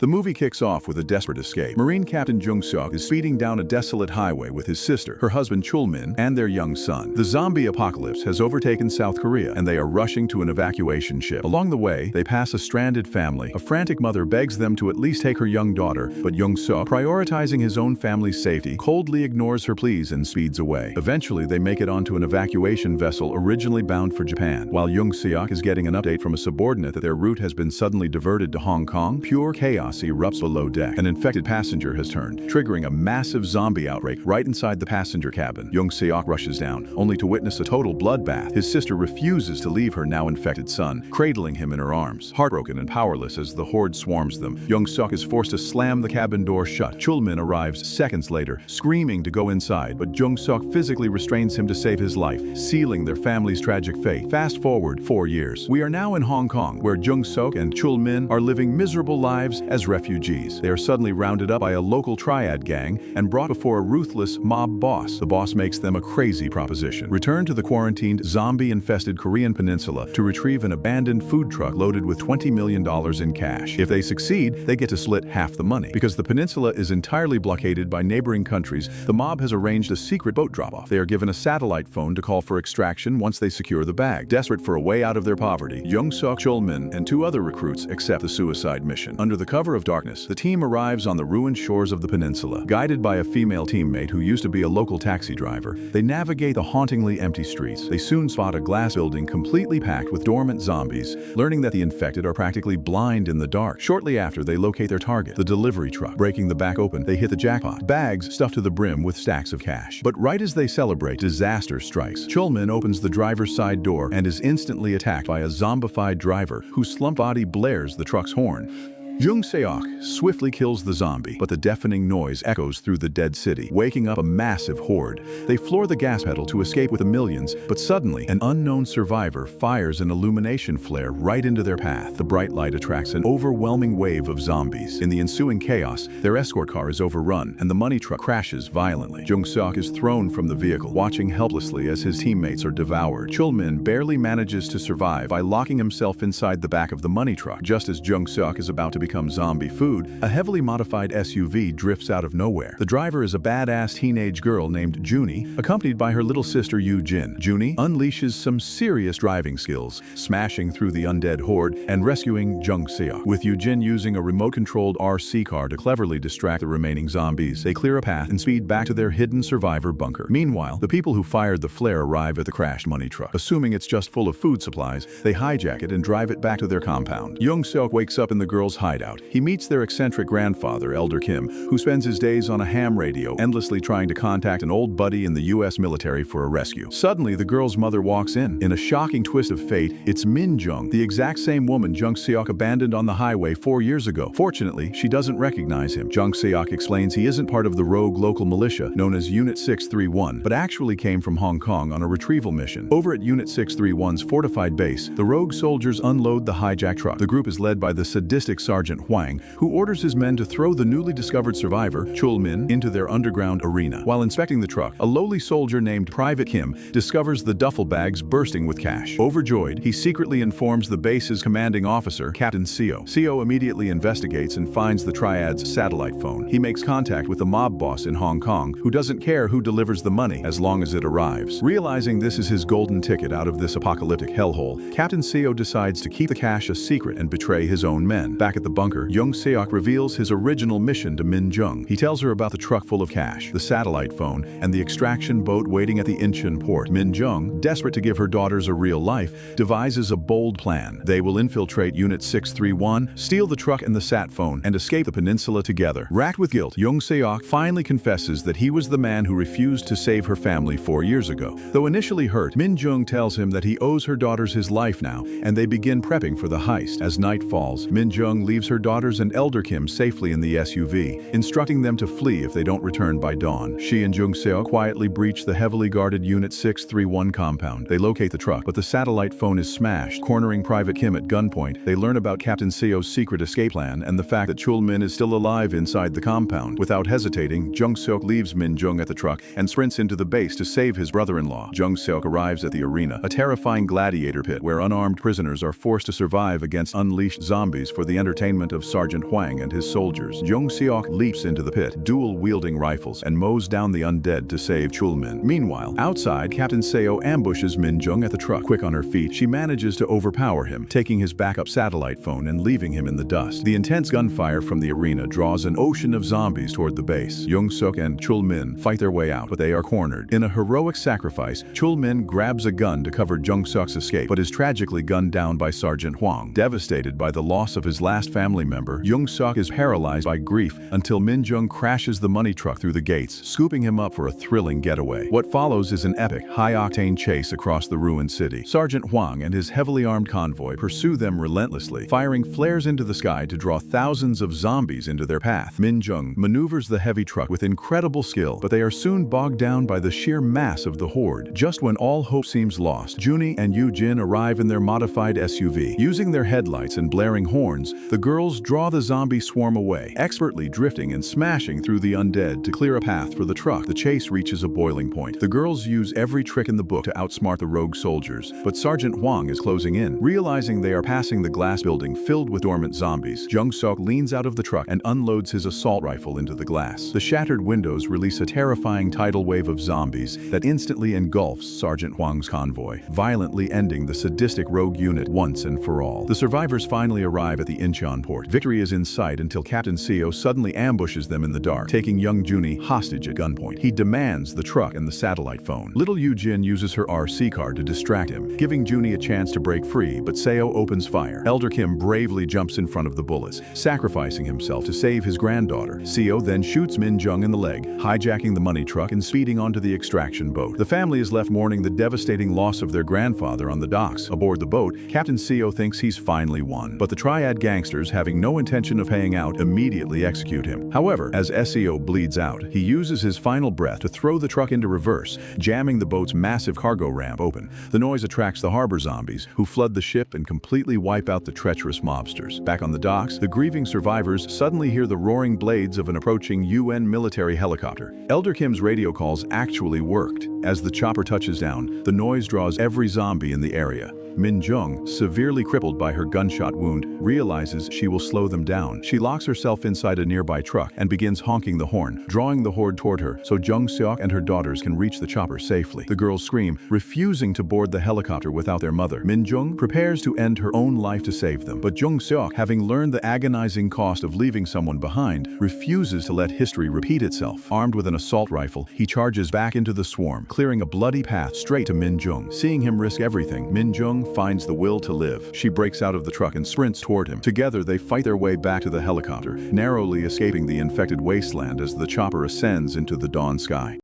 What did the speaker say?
The movie kicks off with a desperate escape. Marine Captain Jung-seok is speeding down a desolate highway with his sister, her husband Chul-min, and their young son. The zombie apocalypse has overtaken South Korea, and they are rushing to an evacuation ship. Along the way, they pass a stranded family. A frantic mother begs them to at least take her young daughter, but Jung-seok, prioritizing his own family's safety, coldly ignores her pleas and speeds away. Eventually, they make it onto an evacuation vessel originally bound for Japan. While Jung-seok is getting an update from a subordinate that their route has been suddenly diverted to Hong Kong, pure chaos erupts below deck. An infected passenger has turned, triggering a massive zombie outbreak right inside the passenger cabin. Jung-seok rushes down, only to witness a total bloodbath. His sister refuses to leave her now infected son, cradling him in her arms. Heartbroken and powerless as the horde swarms them, Jung-seok is forced to slam the cabin door shut. Chul-min arrives seconds later, screaming to go inside, but Jung-seok physically restrains him to save his life, sealing their family's tragic fate. Fast forward 4 years. We are now in Hong Kong, where Jung-seok and Chul-min are living miserable lives as refugees. They are suddenly rounded up by a local triad gang and brought before a ruthless mob boss. The boss makes them a crazy proposition. Return to the quarantined, zombie-infested Korean peninsula to retrieve an abandoned food truck loaded with $20 million in cash. If they succeed, they get to split half the money. Because the peninsula is entirely blockaded by neighboring countries, the mob has arranged a secret boat drop-off. They are given a satellite phone to call for extraction once they secure the bag. Desperate for a way out of their poverty, Jung-seok, Chul-min, and 2 other recruits accept the suicide mission. Under the cover of darkness, the team arrives on the ruined shores of the peninsula. Guided by a female teammate who used to be a local taxi driver, they navigate the hauntingly empty streets. They soon spot a glass building completely packed with dormant zombies, learning that the infected are practically blind in the dark. Shortly after, they locate their target, the delivery truck. Breaking the back open, they hit the jackpot. Bags stuffed to the brim with stacks of cash. But right as they celebrate, disaster strikes. Chul-min opens the driver's side door and is instantly attacked by a zombified driver whose slumped body blares the truck's horn. Jung-seok swiftly kills the zombie, but the deafening noise echoes through the dead city, waking up a massive horde. They floor the gas pedal to escape with the millions, but suddenly, an unknown survivor fires an illumination flare right into their path. The bright light attracts an overwhelming wave of zombies. In the ensuing chaos, their escort car is overrun, and the money truck crashes violently. Jung-seok is thrown from the vehicle, watching helplessly as his teammates are devoured. Chul-min barely manages to survive by locking himself inside the back of the money truck. Just as Jung-seok is about to become zombie food, a heavily modified SUV drifts out of nowhere. The driver is a badass teenage girl named Junie, accompanied by her little sister Yoo-jin. Junie unleashes some serious driving skills, smashing through the undead horde and rescuing Jung-seok. With Yoo-jin using a remote-controlled RC car to cleverly distract the remaining zombies, they clear a path and speed back to their hidden survivor bunker. Meanwhile, the people who fired the flare arrive at the crashed money truck. Assuming it's just full of food supplies, they hijack it and drive it back to their compound. Jung-seok wakes up in the girl's hideout. He meets their eccentric grandfather, Elder Kim, who spends his days on a ham radio, endlessly trying to contact an old buddy in the US military for a rescue. Suddenly, the girl's mother walks in. In a shocking twist of fate, it's Min Jung, the exact same woman Jung-seok abandoned on the highway 4 years ago. Fortunately, she doesn't recognize him. Jung-seok explains he isn't part of the rogue local militia known as Unit 631, but actually came from Hong Kong on a retrieval mission. Over at Unit 631's fortified base, the rogue soldiers unload the hijacked truck. The group is led by the sadistic Sergeant Hwang, who orders his men to throw the newly discovered survivor, Chul-min, into their underground arena. While inspecting the truck, a lowly soldier named Private Kim discovers the duffel bags bursting with cash. Overjoyed, he secretly informs the base's commanding officer, Captain Seo. Seo immediately investigates and finds the triad's satellite phone. He makes contact with the mob boss in Hong Kong, who doesn't care who delivers the money as long as it arrives. Realizing this is his golden ticket out of this apocalyptic hellhole, Captain Seo decides to keep the cash a secret and betray his own men. Back at the bunker, Jung-seok reveals his original mission to Min Jung. He tells her about the truck full of cash, the satellite phone, and the extraction boat waiting at the Incheon port. Min Jung, desperate to give her daughters a real life, devises a bold plan. They will infiltrate Unit 631, steal the truck and the sat phone, and escape the peninsula together. Racked with guilt, Jung-seok finally confesses that he was the man who refused to save her family 4 years ago. Though initially hurt, Min Jung tells him that he owes her daughters his life now, and they begin prepping for the heist. As night falls, Min Jung leaves her daughters and Elder Kim safely in the SUV, instructing them to flee if they don't return by dawn. She and Jung-seok quietly breach the heavily guarded Unit 631 compound. They locate the truck, but the satellite phone is smashed, cornering Private Kim at gunpoint. They learn about Captain Seo's secret escape plan and the fact that Chul-min is still alive inside the compound. Without hesitating, Jung-seok leaves Min Jung at the truck and sprints into the base to save his brother-in-law. Jung-seok arrives at the arena, a terrifying gladiator pit where unarmed prisoners are forced to survive against unleashed zombies for the entertainment entertainment of Sergeant Huang and his soldiers, Jung Seok leaps into the pit, dual-wielding rifles, and mows down the undead to save Chulmin. Meanwhile, outside, Captain Seo ambushes Min Jung at the truck. Quick on her feet, she manages to overpower him, taking his backup satellite phone and leaving him in the dust. The intense gunfire from the arena draws an ocean of zombies toward the base. Jung Seok and Chul Min fight their way out, but they are cornered. In a heroic sacrifice, Chul Min grabs a gun to cover Jung Seok's escape, but is tragically gunned down by Sergeant Huang. Devastated by the loss of his last family member, Jung Seok is paralyzed by grief until Min Jung crashes the money truck through the gates, scooping him up for a thrilling getaway. What follows is an epic, high-octane chase across the ruined city. Sergeant Huang and his heavily armed convoy pursue them relentlessly, firing flares into the sky to draw thousands of zombies into their path. Min Jung maneuvers the heavy truck with incredible skill, but they are soon bogged down by the sheer mass of the horde. Just when all hope seems lost, Junie and Yu Jin arrive in their modified SUV. Using their headlights and blaring horns, the girls draw the zombie swarm away, expertly drifting and smashing through the undead to clear a path for the truck. The chase reaches a boiling point. The girls use every trick in the book to outsmart the rogue soldiers, but Sergeant Huang is closing in. Realizing they are passing the glass building filled with dormant zombies, Jung Seok leans out of the truck and unloads his assault rifle into the glass. The shattered windows release a terrifying tidal wave of zombies that instantly engulfs Sergeant Huang's convoy, violently ending the sadistic rogue unit once and for all. The survivors finally arrive at the Incheon port. Victory is in sight until Captain Seo suddenly ambushes them in the dark, taking young Junie hostage at gunpoint. He demands the truck and the satellite phone. Little Yu Jin uses her RC car to distract him, giving Junie a chance to break free, but Seo opens fire. Elder Kim bravely jumps in front of the bullets, sacrificing himself to save his granddaughter. Seo then shoots Min Jung in the leg, hijacking the money truck and speeding onto the extraction boat. The family is left mourning the devastating loss of their grandfather on the docks. Aboard the boat, Captain Seo thinks he's finally won, but the Triad gangsters, having no intention of paying out, immediately execute him. However, as Seo bleeds out, he uses his final breath to throw the truck into reverse, jamming the boat's massive cargo ramp open. The noise attracts the harbor zombies, who flood the ship and completely wipe out the treacherous mobsters. Back on the docks, the grieving survivors suddenly hear the roaring blades of an approaching UN military helicopter. Elder Kim's radio calls actually worked. As the chopper touches down, the noise draws every zombie in the area. Min Jung, severely crippled by her gunshot wound, realizes she will slow them down. She locks herself inside a nearby truck and begins honking the horn, drawing the horde toward her so Jung Seok and her daughters can reach the chopper safely. The girls scream, refusing to board the helicopter without their mother. Min Jung prepares to end her own life to save them, but Jung Seok, having learned the agonizing cost of leaving someone behind, refuses to let history repeat itself. Armed with an assault rifle, he charges back into the swarm, clearing a bloody path straight to Min Jung. Seeing him risk everything, Min Jung finds the will to live. She breaks out of the truck and sprints toward him. Together, they fight their way back to the helicopter, narrowly escaping the infected wasteland as the chopper ascends into the dawn sky.